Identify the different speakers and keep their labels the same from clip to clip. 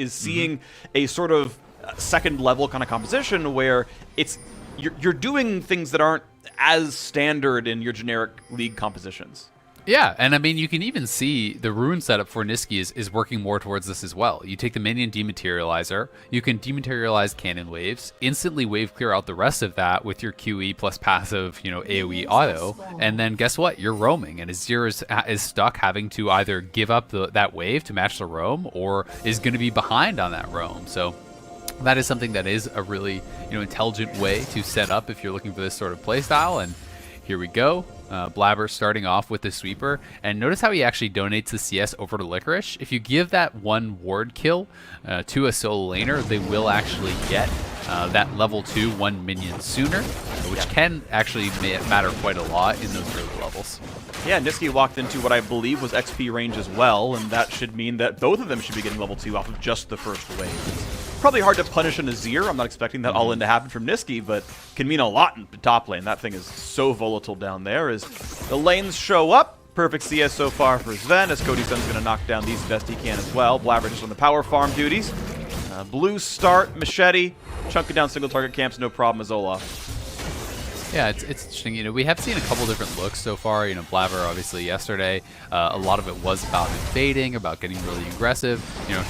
Speaker 1: is seeing a sort of second level kind of composition where you're doing things that aren't as standard in your generic league compositions.
Speaker 2: Yeah, and I mean, you can even see the rune setup for Niski is working more towards this as well. You take the minion dematerializer, you can dematerialize cannon waves, instantly wave clear out the rest of that with your QE plus passive, AoE auto, and then guess what? You're roaming, and Azir is stuck having to either give up that wave to match the roam, or is going to be behind on that roam. So that is something that is a really intelligent way to set up if you're looking for this sort of playstyle, and here we go. Blabber starting off with the sweeper, and notice how he actually donates the CS over to Licorice. If you give that one ward kill to a solo laner, they will actually get that level 2 one minion sooner, which can actually matter quite a lot in those early levels.
Speaker 1: Yeah, Niski walked into what I believe was XP range as well, and that should mean that both of them should be getting level 2 off of just the first wave. It's probably hard to punish an Azir. I'm not expecting that all in to happen from Niski, but can mean a lot in the top lane. That thing is so volatile down there as the lanes show up. Perfect CS so far for Sven, as Cody's going to knock down these best he can as well. Blabber just on the power farm duties. Blue start, Machete, chunking down single target camps, no problem as Olaf.
Speaker 2: Yeah, it's interesting. We have seen a couple different looks so far. Blabber, obviously, yesterday, a lot of it was about invading, about getting really aggressive,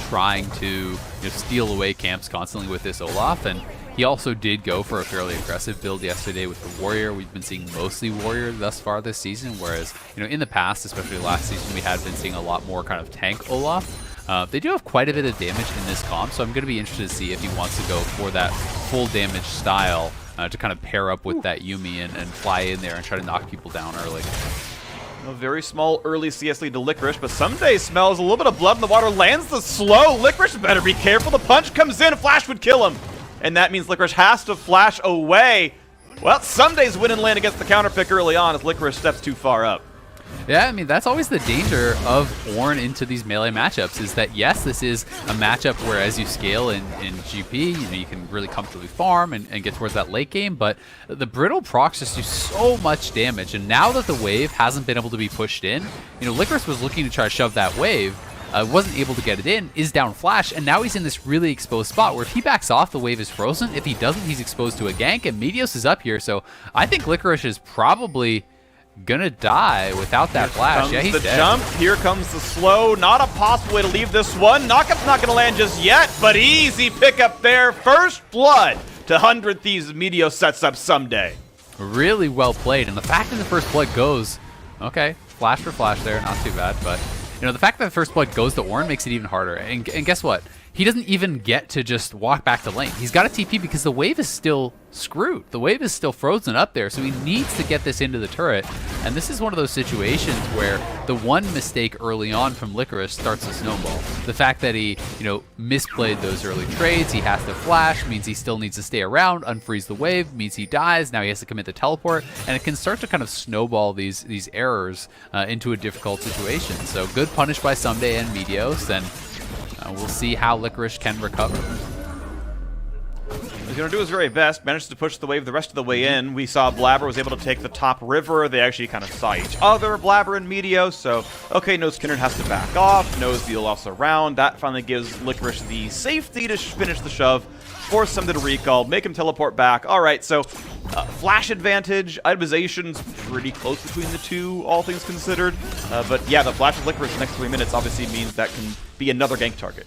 Speaker 2: trying to steal away camps constantly with this Olaf. And he also did go for a fairly aggressive build yesterday with the Warrior. We've been seeing mostly Warrior thus far this season, whereas, in the past, especially last season, we had been seeing a lot more kind of tank Olaf. They do have quite a bit of damage in this comp, so I'm going to be interested to see if he wants to go for that full damage style to kind of pair up with that Yuumi and fly in there and try to knock people down early.
Speaker 1: A very small early CS lead to Licorice, but someday smells a little bit of blood in the water, lands the slow. Licorice better be careful. The punch comes in, Flash would kill him. And that means Licorice has to flash away. Well, Sunday's win and land against the counter pick early on as Licorice steps too far up.
Speaker 2: Yeah, I mean, that's always the danger of Ornn into these melee matchups, is that, yes, this is a matchup where as you scale in GP, you can really comfortably farm and get towards that late game, but the brittle procs just do so much damage, and now that the wave hasn't been able to be pushed in, Licorice was looking to try to shove that wave, wasn't able to get it in, is down flash, and now he's in this really exposed spot where if he backs off, the wave is frozen. If he doesn't, he's exposed to a gank, and Meteos is up here, so I think Licorice is probably gonna die without that flash. Yeah, he's
Speaker 1: the
Speaker 2: dead.
Speaker 1: Jump. Here comes the slow. Not a possible way to leave this one. Knockup's not gonna land just yet, but easy pickup there. First blood to 100 Thieves. Meteos sets up someday.
Speaker 2: Really well played, and the fact that the first blood goes, okay, flash for flash there, not too bad, but the fact that the first blood goes to Ornn makes it even harder. And guess what? He doesn't even get to just walk back to lane. He's got a TP because the wave is still screwed. The wave is still frozen up there, so he needs to get this into the turret. And this is one of those situations where the one mistake early on from Licorice starts a snowball. The fact that he, misplayed those early trades, he has to flash, means he still needs to stay around, unfreeze the wave, means he dies, now he has to commit the teleport, and it can start to kind of snowball these errors into a difficult situation. So good punish by Someday and Meteos, and we'll see how Licorice can recover.
Speaker 1: He's going to do his very best, managed to push the wave the rest of the way in. We saw Blabber was able to take the top river. They actually kind of saw each other, Blabber and Meteos. So, okay, knows Kindred has to back off, knows the Olaf's around. That finally gives Licorice the safety to finish the shove, force him to recall, make him teleport back. All right, so flash advantage, itemization's pretty close between the two, all things considered. But yeah, the flash of Licorice the next 3 minutes obviously means that can be another gank target.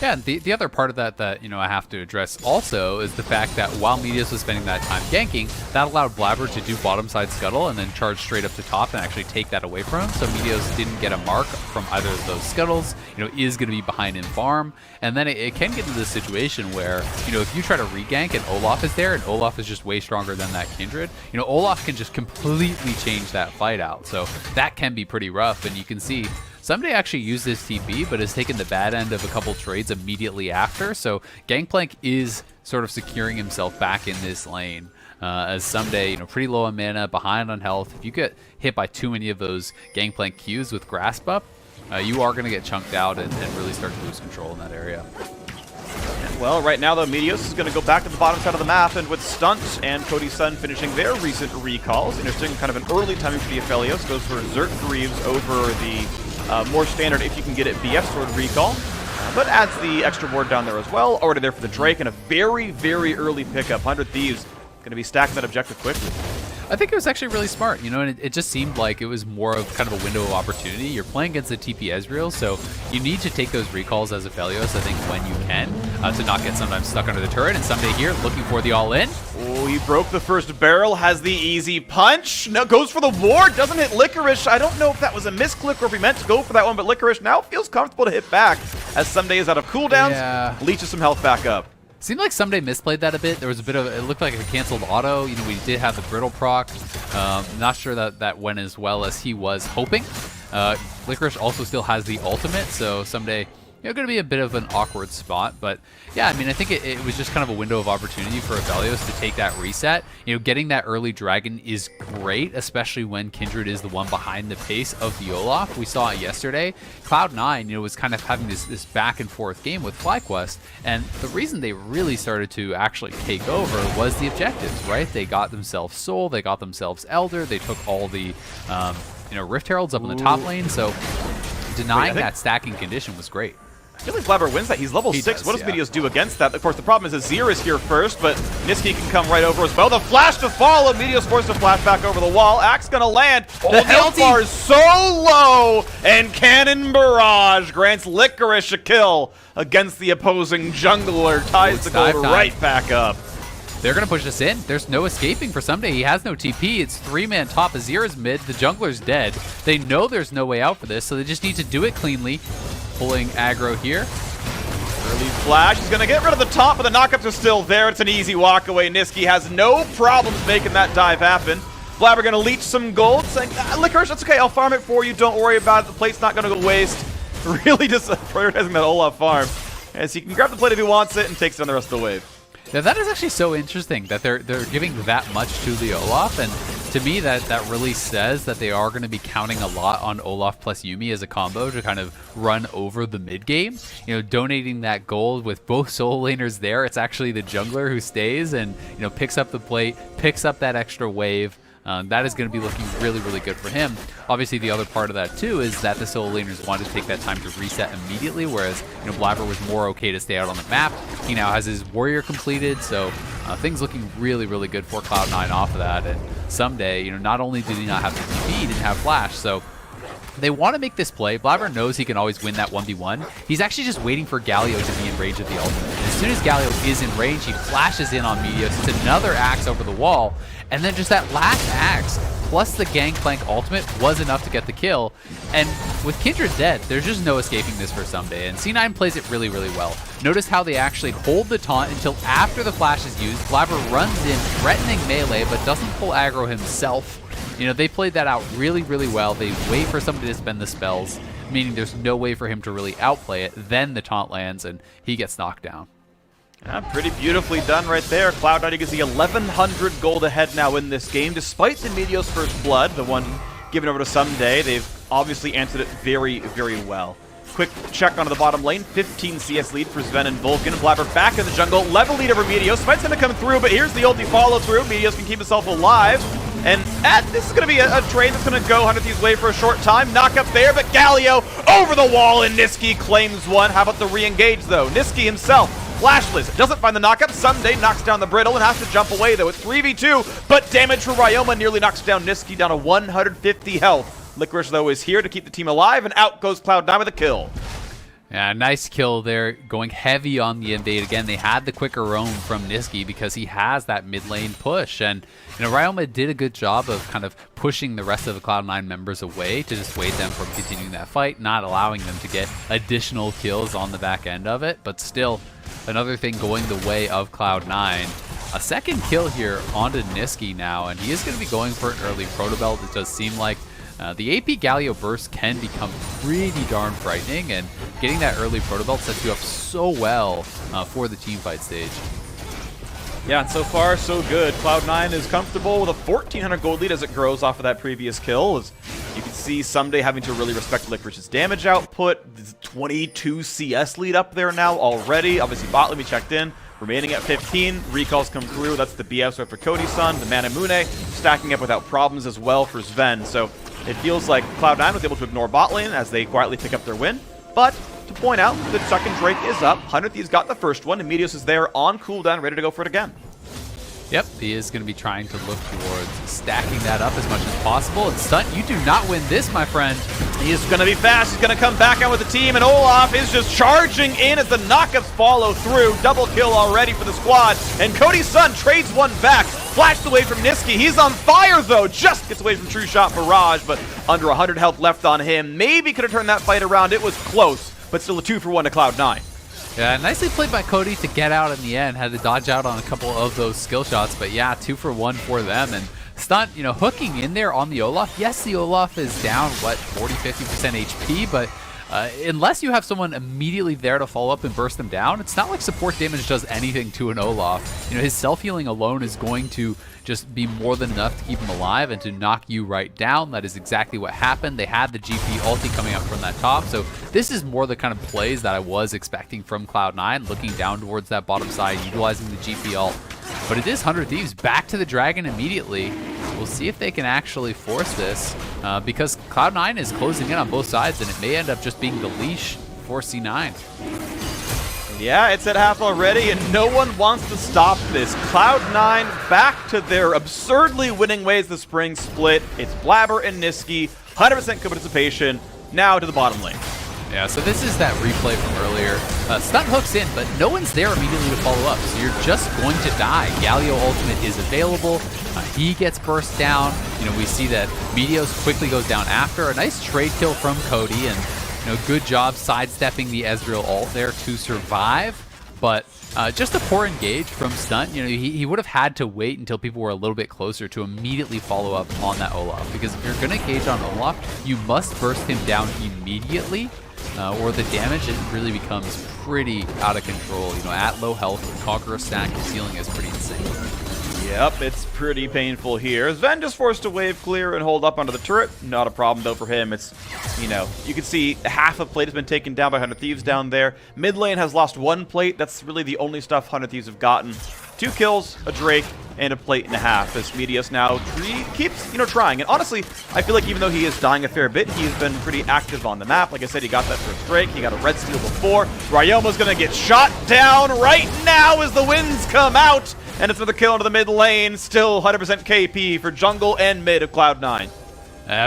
Speaker 2: Yeah, and the other part of that I have to address also is the fact that while Meteos was spending that time ganking, that allowed Blabber to do bottom side scuttle and then charge straight up to top and actually take that away from him. So Meteos didn't get a mark from either of those scuttles, is going to be behind in farm. And then it can get into this situation where, if you try to regank and Olaf is there and Olaf is just way stronger than that Kindred, Olaf can just completely change that fight out. So that can be pretty rough, and you can see Someday actually used this TP, but has taken the bad end of a couple trades immediately after, so Gangplank is sort of securing himself back in this lane. As Someday, pretty low on mana, behind on health. If you get hit by too many of those Gangplank Qs with Grasp up, you are going to get chunked out and really start to lose control in that area.
Speaker 1: Well, right now, though, Meteos is going to go back to the bottom side of the map, and with Stunt and Cody Sun finishing their recent recalls, interesting, kind of an early timing for the Aphelios, goes for Zerk Greaves over the more standard, if you can get it, BF Sword recall. But adds the extra ward down there as well. Already there for the Drake, and a very, very early pickup. 100 Thieves going to be stacking that objective quickly.
Speaker 2: I think it was actually really smart, you know, and it just seemed like it was more of kind of a window of opportunity. You're playing against the TP Ezreal, so you need to take those recalls as a Aphelios, I think, when you can, to not get sometimes stuck under the turret. And Someday here, looking for the all-in.
Speaker 1: Oh, he broke the first barrel, has the easy punch. No, goes for the ward, doesn't hit Licorice. I don't know if that was a misclick or if he meant to go for that one, but Licorice now feels comfortable to hit back as Someday is out of cooldowns, leeches some health back up.
Speaker 2: Seemed like Someday misplayed that a bit. There was a bit of, it looked like a canceled auto. You know, we did have the brittle proc. Not sure that went as well as he was hoping. Licorice also still has the ultimate, so Someday, you know, going to be a bit of an awkward spot. But yeah, I mean, I think it was just kind of a window of opportunity for Aphelios to take that reset. You know, getting that early dragon is great, especially when Kindred is the one behind the pace of the Olaf. We saw it yesterday. Cloud9, you know, was kind of having this back and forth game with FlyQuest, and the reason they really started to actually take over was the objectives, right? They got themselves Soul, they got themselves Elder, they took all the, you know, Rift Heralds up in the top lane, so denying that stacking condition was great.
Speaker 1: I feel like Blabber wins that. He's level 6. What does Meteos do against that? Of course, the problem is Azir is here first, but Niski can come right over as well. The flash to follow. Meteos forced to flash back over the wall. Axe gonna land. The health bar is so low, and Cannon Barrage grants Licorice a kill against the opposing jungler. Ties the gold right back up.
Speaker 2: They're going to push us in. There's no escaping for Someday. He has no TP. It's 3-man top. Azir is mid. The jungler's dead. They know there's no way out for this, so they just need to do it cleanly. Pulling aggro here.
Speaker 1: Early flash. He's going to get rid of the top, but the knockups are still there. It's an easy walk away. Niski has no problems making that dive happen. Blabber going to leech some gold, saying, Licorice, that's okay. I'll farm it for you. Don't worry about it. The plate's not going to go waste. Really just prioritizing that Olaf farm, as he can grab the plate if he wants it and takes down the rest of the wave.
Speaker 2: Yeah, that is actually so interesting that they're giving that much to the Olaf, and to me that really says that they are going to be counting a lot on Olaf plus Yuumi as a combo to kind of run over the mid game. You know, donating that gold with both solo laners there, it's actually the jungler who stays and, you know, picks up the plate, picks up that extra wave. That is going to be looking really, really good for him. Obviously, the other part of that, too, is that the solo laners wanted to take that time to reset immediately, whereas, you know, Blabber was more okay to stay out on the map. He now has his warrior completed, so things looking really, really good for Cloud9 off of that. And Someday, you know, not only did he not have the TP, he didn't have Flash, so they want to make this play. Blabber knows he can always win that 1v1. He's actually just waiting for Galio to be in range of the ultimate. And as soon as Galio is in range, he flashes in on Meteos. It's another axe over the wall. And then just that last axe, plus the Gangplank ultimate, was enough to get the kill. And with Kindred dead, there's just no escaping this for Someday. And C9 plays it really, really well. Notice how they actually hold the taunt until after the flash is used. Blabber runs in, threatening melee, but doesn't pull aggro himself. You know, they played that out really, really well. They wait for somebody to spend the spells, meaning there's no way for him to really outplay it. Then the taunt lands, and he gets knocked down.
Speaker 1: Pretty beautifully done right there. Cloud9 gets the 1,100 gold ahead now in this game, despite the Meteos first blood, the one given over to Someday. They've obviously answered it very, very well. Quick check onto the bottom lane. 15 CS lead for Sven and Vulcan. Blabber back in the jungle. Level lead over Meteos. Smite's going to come through, but here's the ulti follow through. Meteos can keep himself alive. And this is going to be a trade that's going to go 100 Thieves' way for a short time. Knock up there, but Galio over the wall, and Niski claims one. How about the re-engage, though? Niski himself, flashless, doesn't find the knockup. Someday knocks down the brittle and has to jump away, though. It's 3v2, but damage for Ryoma nearly knocks down Niski down to 150 health. Licorice, though, is here to keep the team alive, and out goes Cloud9 with a kill.
Speaker 2: Yeah, nice kill there, going heavy on the invade. Again, they had the quicker roam from Niski because he has that mid lane push. And, you know, Ryoma did a good job of kind of pushing the rest of the Cloud9 members away to dissuade them from continuing that fight, not allowing them to get additional kills on the back end of it. But still, another thing going the way of Cloud9. A second kill here onto Niski now, and he is going to be going for an early Proto Belt. It does seem like the AP Galio burst can become pretty darn frightening, and getting that early Proto Belt sets you up so well for the teamfight stage.
Speaker 1: Yeah, and so far, so good. Cloud9 is comfortable with a 1,400 gold lead as it grows off of that previous kill. As you can see, Someday having to really respect Licorice's damage output. 22 CS lead up there now already. Obviously, bot lane we checked in. Remaining at 15, recalls come through. That's the BF sword for Cody-san. The Manamune stacking up without problems as well for Sven. So it feels like Cloud9 was able to ignore bot lane as they quietly pick up their win. But to point out the second Drake is up. 100 Thieves got the first one, and Meteos is there on cooldown, ready to go for it again.
Speaker 2: Yep, he is going to be trying to look towards stacking that up as much as possible. And Stunt, you do not win this, my friend.
Speaker 1: He is going to be fast. He's going to come back out with the team, and Olaf is just charging in as the knockups follow through. Double kill already for the squad, and Cody's son trades one back. Flashed away from Niski. He's on fire, though. Just gets away from True Shot Barrage, but under 100 health left on him. Maybe could have turned that fight around. It was close, but still a 2-for-1 to Cloud9.
Speaker 2: Yeah, nicely played by Cody to get out in the end. Had to dodge out on a couple of those skill shots, but yeah, 2-for-1 for them. And Stunt, you know, hooking in there on the Olaf. Yes, the Olaf is down, what, 40-50% HP, but unless you have someone immediately there to follow up and burst them down, it's not like support damage does anything to an Olaf. You know, his self-healing alone is going to just be more than enough to keep him alive and to knock you right down. That is exactly what happened. They had the GP ulti coming up from that top, so this is more the kind of plays that I was expecting from Cloud9, looking down towards that bottom side, utilizing the GP ult. But it is 100 Thieves back to the Dragon immediately. We'll see if they can actually force this, because Cloud9 is closing in on both sides, and it may end up just being the leash for C9.
Speaker 1: Yeah, it's at half already, and no one wants to stop this. Cloud9 back to their absurdly winning ways the spring split. It's Blabber and Niski, 100% co-participation, now to the bottom lane.
Speaker 2: Yeah, so this is that replay from earlier. Stunt hooks in, but no one's there immediately to follow up, so you're just going to die. Galio ultimate is available. He gets burst down. You know, we see that Meteos quickly goes down after. A nice trade kill from Cody, and you know, good job sidestepping the Ezreal ult there to survive. But just a poor engage from Stunt. You know, he would have had to wait until people were a little bit closer to immediately follow up on that Olaf. Because if you're going to engage on Olaf, you must burst him down immediately, or the damage it really becomes pretty out of control. You know, at low health, Conqueror stack, his healing is pretty insane.
Speaker 1: Yep, it's pretty painful here. Sven just forced to wave clear and hold up onto the turret. Not a problem, though, for him. It's, you know, you can see half of plate has been taken down by 100 Thieves down there. Mid lane has lost one plate. That's really the only stuff 100 Thieves have gotten. 2 kills, a Drake, and a plate and a half, as Meteos now keeps, you know, trying. And honestly, I feel like even though he is dying a fair bit, he's been pretty active on the map. Like I said, he got that first Drake. He got a red steal before. Ryoma's going to get shot down right now as the winds come out. And it's another kill into the mid lane. Still 100% KP for jungle and mid of Cloud9.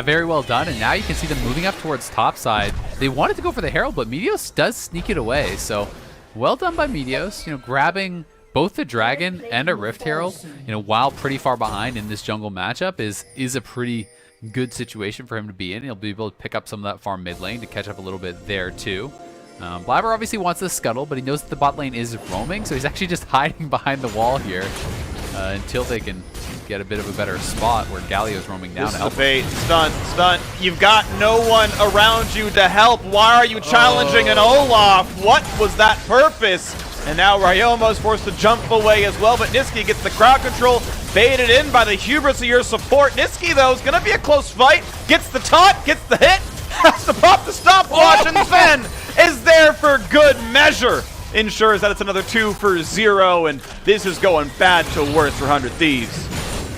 Speaker 2: Very well done, and now you can see them moving up towards top side. They wanted to go for the Herald, but Meteos does sneak it away. So well done by Meteos, you know, grabbing both the Dragon and a Rift Herald, you know, while pretty far behind in this jungle matchup is a pretty good situation for him to be in. He'll be able to pick up some of that farm mid lane to catch up a little bit there too. Blabber obviously wants to scuttle, but he knows that the bot lane is roaming, so he's actually just hiding behind the wall here until they can get a bit of a better spot where Galio's roaming down.
Speaker 1: This is the bait. Stunt. You've got no one around you to help. Why are you challenging an Olaf? What was that purpose? And now Ryoma is forced to jump away as well, but Niski gets the crowd control, baited in by the hubris of your support. Niski, though, is going to be a close fight. Gets the taunt, gets the hit, has to pop the stopwatch, and Sven is there for good measure. Ensures that it's another 2-for-0, and this is going bad to worse for 100 Thieves.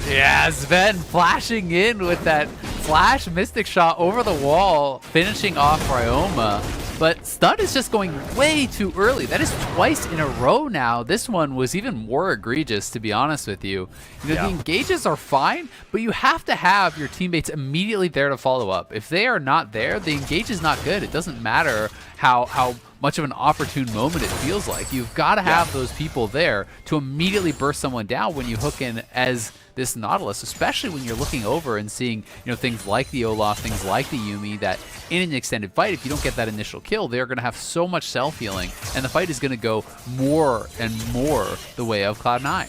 Speaker 2: Yeah, Sven flashing in with that flash Mystic shot over the wall, finishing off Ryoma. But Stunt is just going way too early. That is twice in a row now. This one was even more egregious, to be honest with you. You know, the engages are fine, but you have to have your teammates immediately there to follow up. If they are not there, the engage is not good. It doesn't matter how much of an opportune moment it feels like. You've got to have those people there to immediately burst someone down when you hook in as this Nautilus, especially when you're looking over and seeing, you know, things like the Olaf, things like the Yuumi, that in an extended fight, if you don't get that initial kill, they're going to have so much self-healing, and the fight is going to go more and more the way of Cloud9.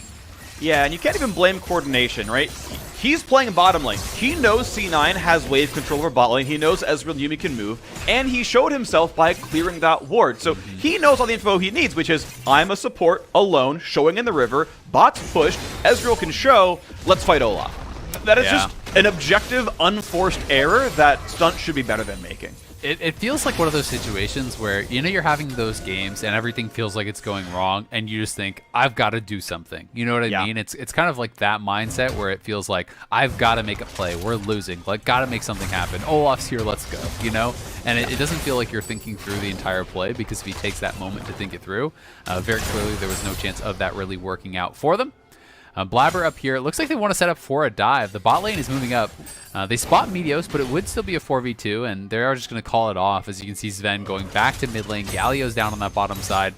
Speaker 1: Yeah, and you can't even blame coordination, right? He's playing bottom lane. He knows C9 has wave control over bot lane. He knows Ezreal and Yuumi can move, and he showed himself by clearing that ward. So he knows all the info he needs, which is, I'm a support alone, showing in the river, bots pushed, Ezreal can show, let's fight Olaf. That is just an objective, unforced error that Stunt should be better than making.
Speaker 2: It feels like one of those situations where, you know, you're having those games and everything feels like it's going wrong and you just think, I've got to do something. You know what I mean? It's kind of like that mindset where it feels like, I've got to make a play. We're losing. Like, got to make something happen. Olaf's here. Let's go. You know? And it doesn't feel like you're thinking through the entire play, because if he takes that moment to think it through, very clearly there was no chance of that really working out for them. Blabber up here. It looks like they want to set up for a dive. The bot lane is moving up. They spot Meteos, but it would still be a 4v2, and they are just going to call it off. As you can see, Sven going back to mid lane. Galio's down on that bottom side.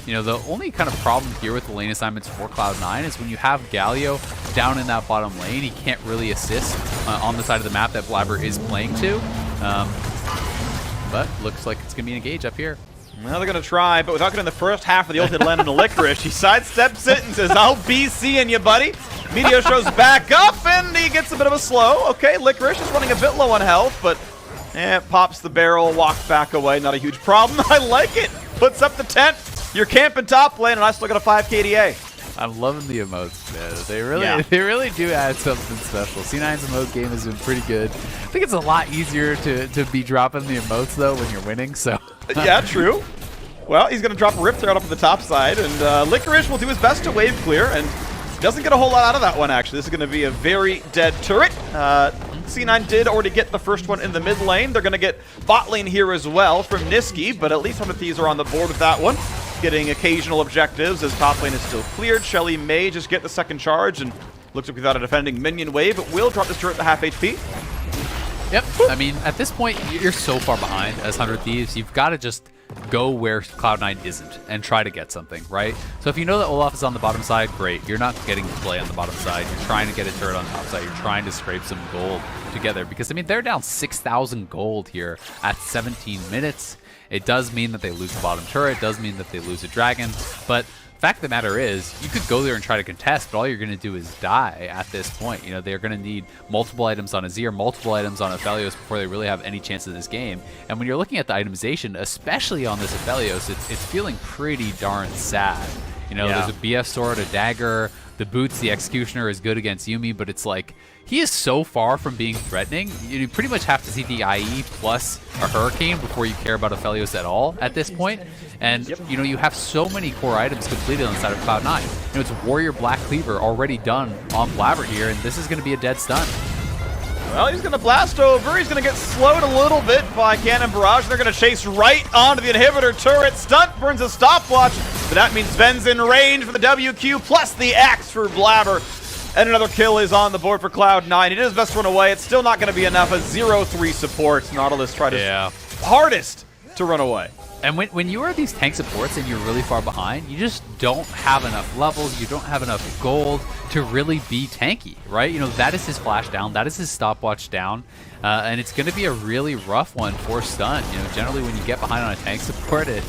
Speaker 2: You know, the only kind of problem here with the lane assignments for Cloud9 is when you have Galio down in that bottom lane, he can't really assist on the side of the map that Blabber is playing to. But looks like it's going to be an engage up here.
Speaker 1: Well, they're going to try, but without getting the first half of the ultimate land on the Licorice, he sidesteps it and says, I'll be seeing you, buddy. Meteor shows back up, and he gets a bit of a slow. Okay, Licorice is running a bit low on health, but pops the barrel, walks back away. Not a huge problem. I like it. Puts up the tent. You're camping top lane, and I still got a 5 KDA.
Speaker 2: I'm loving the emotes, man. They really do add something special. C9's emote game has been pretty good. I think it's a lot easier to be dropping the emotes, though, when you're winning, so...
Speaker 1: Yeah, true. Well, he's going to drop a Rift Herald up at the top side, and Licorice will do his best to wave clear, and doesn't get a whole lot out of that one, actually. This is going to be a very dead turret. C9 did already get the first one in the mid lane. They're going to get bot lane here as well from Niski, but at least some of these are on the board with that one. Getting occasional objectives as top lane is still cleared. Shelly may just get the second charge, and looks like without a defending minion wave, but will drop this turret to half HP.
Speaker 2: Yep. I mean, at this point, you're so far behind as 100 Thieves. You've got to just go where Cloud9 isn't and try to get something, right? So if you know that Olaf is on the bottom side, great. You're not getting to play on the bottom side. You're trying to get a turret on the top side. You're trying to scrape some gold together, because, I mean, they're down 6,000 gold here at 17 minutes. It does mean that they lose the bottom turret. It does mean that they lose a dragon. But the fact of the matter is, you could go there and try to contest, but all you're going to do is die at this point. You know, they're going to need multiple items on Azir, multiple items on Aphelios before they really have any chance in this game. And when you're looking at the itemization, especially on this Aphelios, it's feeling pretty darn sad. You know, there's a BF sword, a dagger, the boots, the Executioner is good against Yuumi, but it's like, he is so far from being threatening. You pretty much have to see the IE plus a Hurricane before you care about Aphelios at all at this point. And, you know, you have so many core items completed on the side of Cloud9. You know, it's Warrior Black Cleaver already done on Blabber here, and this is going to be a dead stun.
Speaker 1: Well, he's going to blast over. He's going to get slowed a little bit by Cannon Barrage. They're going to chase right onto the inhibitor turret. Stunt burns a stopwatch, but that means Sven's in range for the WQ, plus the Axe for Blabber. And another kill is on the board for Cloud9. He did his best to run away. It's still not going to be enough. A 0-3 support. Nautilus tried his hardest to run away.
Speaker 2: And when you are these tank supports and you're really far behind, you just don't have enough levels, you don't have enough gold to really be tanky, right? You know, that is his flash down, that is his stopwatch down, and it's going to be a really rough one for stun. You know, generally when you get behind on a tank support, it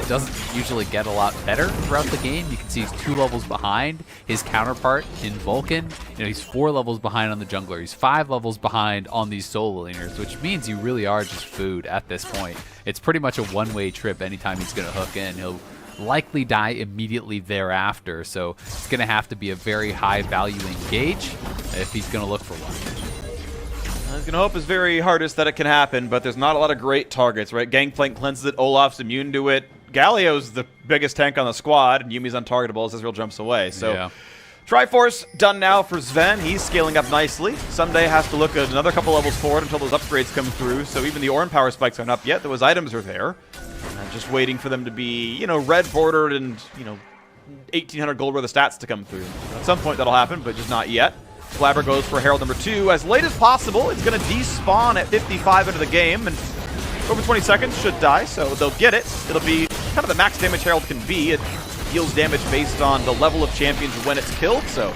Speaker 2: doesn't usually get a lot better throughout the game. You can see he's 2 levels behind his counterpart in Vulcan. You know, he's 4 levels behind on the jungler. He's 5 levels behind on these solo laners, which means you really are just food at this point. It's pretty much a one-way trip anytime he's going to hook in. He'll likely die immediately thereafter, so it's going to have to be a very high-value engage if he's going to look for one.
Speaker 1: I was going to hope his very hardest that it can happen, but there's not a lot of great targets, right? Gangplank cleanses it, Olaf's immune to it. Galio's the biggest tank on the squad, and Yumi's untargetable as Israel jumps away. So Triforce done now for Sven. He's scaling up nicely. Someday has to look at another couple levels forward until those upgrades come through. So even the Ornn power spikes aren't up yet. Those items are there. Just waiting for them to be, you know, red bordered and, you know, 1,800 gold worth of stats to come through. At some point that'll happen, but just not yet. Blabber goes for Herald number 2 as late as possible. It's going to despawn at 55 into the game, and over 20 seconds should die, so they'll get it. It'll be kind of the max damage Herald can be. It deals damage based on the level of champions when it's killed, so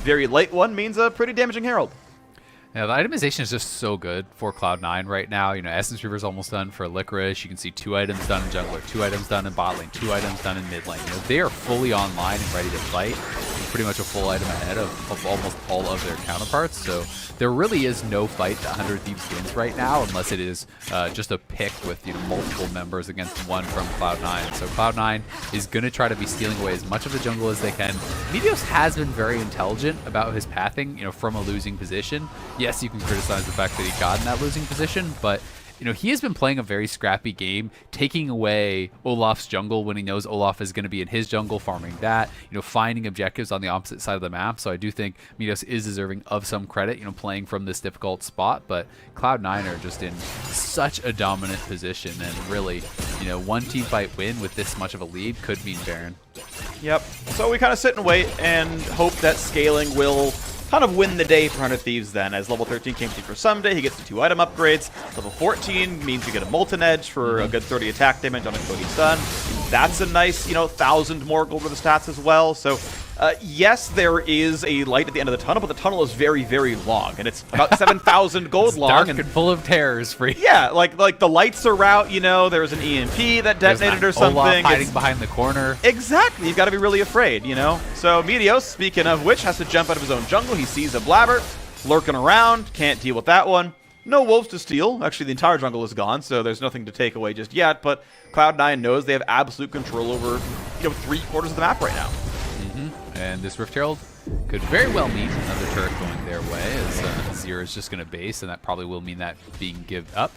Speaker 1: very late one means a pretty damaging Herald.
Speaker 2: Yeah, the itemization is just so good for Cloud9 right now. You know, Essence Reaver's almost done for Licorice. You can see 2 items done in jungler, 2 items done in bot lane, 2 items done in mid lane. You know, they are fully online and ready to fight. Pretty much a full item ahead of almost all of their counterparts. So there really is no fight that 100 Thieves wins right now, unless it is just a pick with, you know, multiple members against one from Cloud9. So Cloud9 is going to try to be stealing away as much of the jungle as they can. Meteos has been very intelligent about his pathing, you know, from a losing position. Yes, you can criticize the fact that he got in that losing position, but you know, he has been playing a very scrappy game, taking away Olaf's jungle when he knows Olaf is going to be in his jungle, farming that, you know, finding objectives on the opposite side of the map. So I do think Meteos is deserving of some credit, you know, playing from this difficult spot, but Cloud9 are just in such a dominant position, and really, you know, one team fight win with this much of a lead could mean Baron.
Speaker 1: Yep. So we kind of sit and wait and hope that scaling will kind of win the day for 100 Thieves then, as level 13 came through for Someday. He gets the 2 item upgrades. Level 14 means you get a Molten Edge for a good 30 attack damage on a Cody Sun. That's a nice, you know, 1,000 more gold with the stats as well. So yes, there is a light at the end of the tunnel, but the tunnel is very, very long, and it's about 7,000 gold long.
Speaker 2: Dark and full of terrors for you.
Speaker 1: Yeah, like the lights are out, you know, there's an EMP that detonated or something.
Speaker 2: Olaf hiding behind the corner.
Speaker 1: Exactly, you've got to be really afraid, you know? So Meteos, speaking of which, has to jump out of his own jungle. He sees a Blabber lurking around, can't deal with that one. No wolves to steal. Actually, the entire jungle is gone, so there's nothing to take away just yet, but Cloud9 knows they have absolute control over, you know, 3/4 of the map right now.
Speaker 2: And this Rift Herald could very well mean another turret going their way, as Zero is just going to base, and that probably will mean that being given up.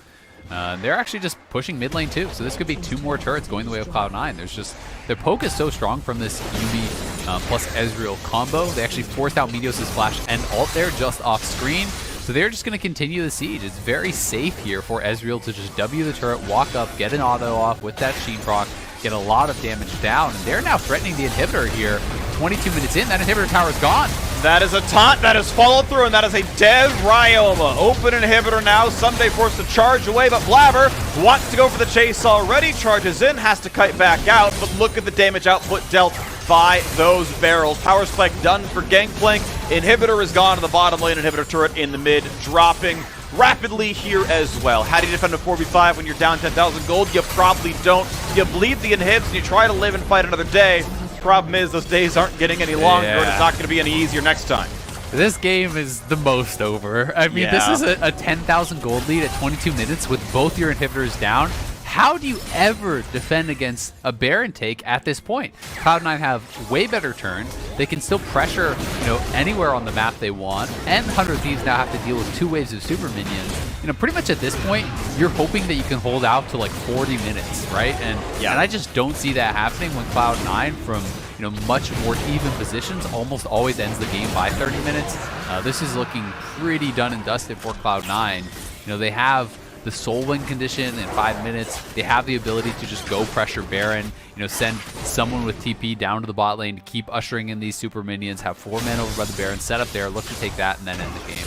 Speaker 2: They're actually just pushing mid lane too, so this could be 2 more turrets going the way of Cloud9. There's just, their poke is so strong from this Yuumi plus Ezreal combo. They actually forced out Meteos' flash and ult there just off screen. So they're just going to continue the siege. It's very safe here for Ezreal to just W the turret, walk up, get an auto off with that Sheen proc, get a lot of damage down, and they're now threatening the inhibitor here. 22 minutes in, that inhibitor tower is gone.
Speaker 1: That is a taunt that is followed through, and that is a dead Ryoma. Open inhibitor now, Someday forced to charge away, but Blabber wants to go for the chase already, charges in, has to kite back out, but look at the damage output dealt by those barrels. Power spike done for Gangplank. Inhibitor is gone to the bottom lane, inhibitor turret in the mid, dropping rapidly here as well. How do you defend a 4v5 when you're down 10,000 gold? You probably don't. You bleed the inhibs and you try to live and fight another day. Problem is, those days aren't getting any longer, and it's not going to be any easier next time.
Speaker 2: This game is the most over. I mean, this is a 10,000 gold lead at 22 minutes with both your inhibitors down. How do you ever defend against a Baron take at this point? Cloud9 have way better turns. They can still pressure, you know, anywhere on the map they want, and 100 Thieves now have to deal with 2 waves of super minions. You know, pretty much at this point, you're hoping that you can hold out to like 40 minutes, right? And I just don't see that happening when Cloud9 from, you know, much more even positions almost always ends the game by 30 minutes. This is looking pretty done and dusted for Cloud9. You know, they have the soul win condition in 5 minutes. They have the ability to just go pressure Baron, you know, send someone with TP down to the bot lane to keep ushering in these super minions, have 4 men over by the Baron, set up there, look to take that, and then end the game.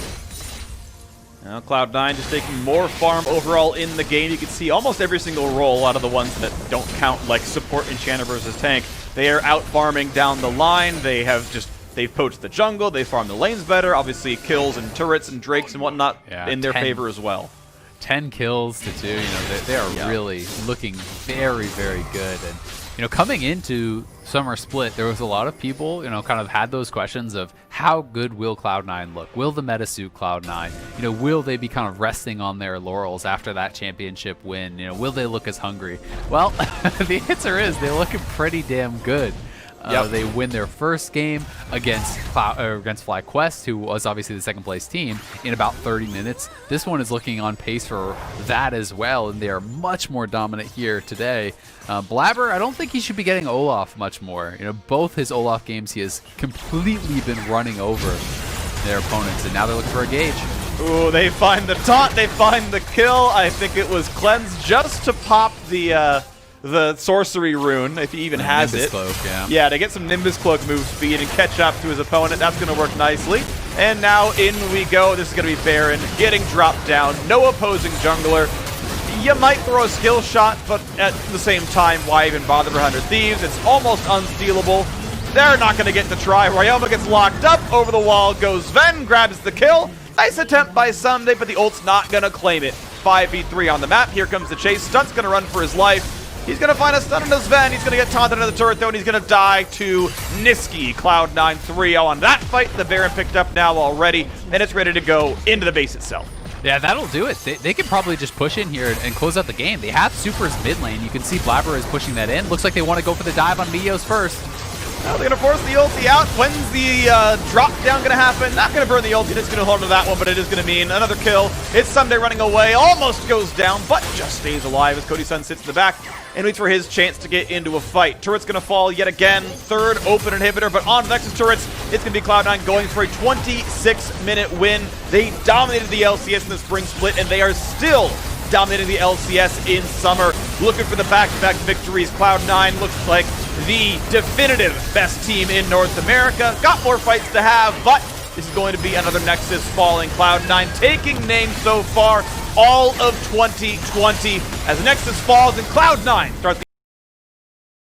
Speaker 1: Now Cloud9 just taking more farm overall in the game. You can see almost every single role out of the ones that don't count, like support, enchanter versus tank. They are out farming down the line. They have just, they've poached the jungle, they farm the lanes better, obviously kills and turrets and drakes and whatnot in their favor as well.
Speaker 2: 10 kills to 2, you know, they are really looking very, very good. And, you know, coming into Summer Split, there was a lot of people, you know, kind of had those questions of how good will Cloud9 look? Will the meta suit Cloud9? You know, will they be kind of resting on their laurels after that championship win? You know, will they look as hungry? Well, the answer is they're looking pretty damn good. They win their first game against FlyQuest, who was obviously the second place team, in about 30 minutes. This one is looking on pace for that as well, and they are much more dominant here today. Blabber, I don't think he should be getting Olaf much more. You know, both his Olaf games, he has completely been running over their opponents, and now they're looking for a gauge.
Speaker 1: Ooh, they find the taunt, they find the kill. I think it was Cleanse just to pop the sorcery rune, if he even has
Speaker 2: Nimbus
Speaker 1: it.
Speaker 2: Cloak,
Speaker 1: yeah, to get some Nimbus Cloak move speed and catch up to his opponent. That's going to work nicely. And now in we go. This is going to be Baron getting dropped down. No opposing jungler. You might throw a skill shot, but at the same time, why even bother for 100 Thieves? It's almost unstealable. They're not going to get to try. Ryoma gets locked up. Over the wall goes Ven, grabs the kill. Nice attempt by Someday, but the ult's not going to claim it. 5v3 on the map. Here comes the chase. Stunt's going to run for his life. He's going to find a stun on his Ven. He's going to get taunted into the turret, though, and he's going to die to Niski. Cloud9 3-0 on that fight. The Baron picked up now already, and it's ready to go into the base itself.
Speaker 2: Yeah, that'll do it. They can probably just push in here and close out the game. They have Supers mid lane. You can see Blabber is pushing that in. Looks like they want to go for the dive on Meteos first.
Speaker 1: They're going to force the ulti out. When's the drop down going to happen? Not going to burn the ulti. It's going to hold on to that one, but it is going to mean another kill. It's Sunday running away. Almost goes down, but just stays alive as Cody Sun sits in the back and waits for his chance to get into a fight. Turret's going to fall yet again. Third open inhibitor, but on the Nexus turrets, it's going to be Cloud9 going for a 26-minute win. They dominated the LCS in the spring split, and they are still dominating the LCS in summer. Looking for the back-to-back victories. Cloud9 looks like the definitive best team in North America. Got more fights to have, but this is going to be another Nexus falling. Cloud9 taking names so far all of 2020 as Nexus falls and Cloud9 start the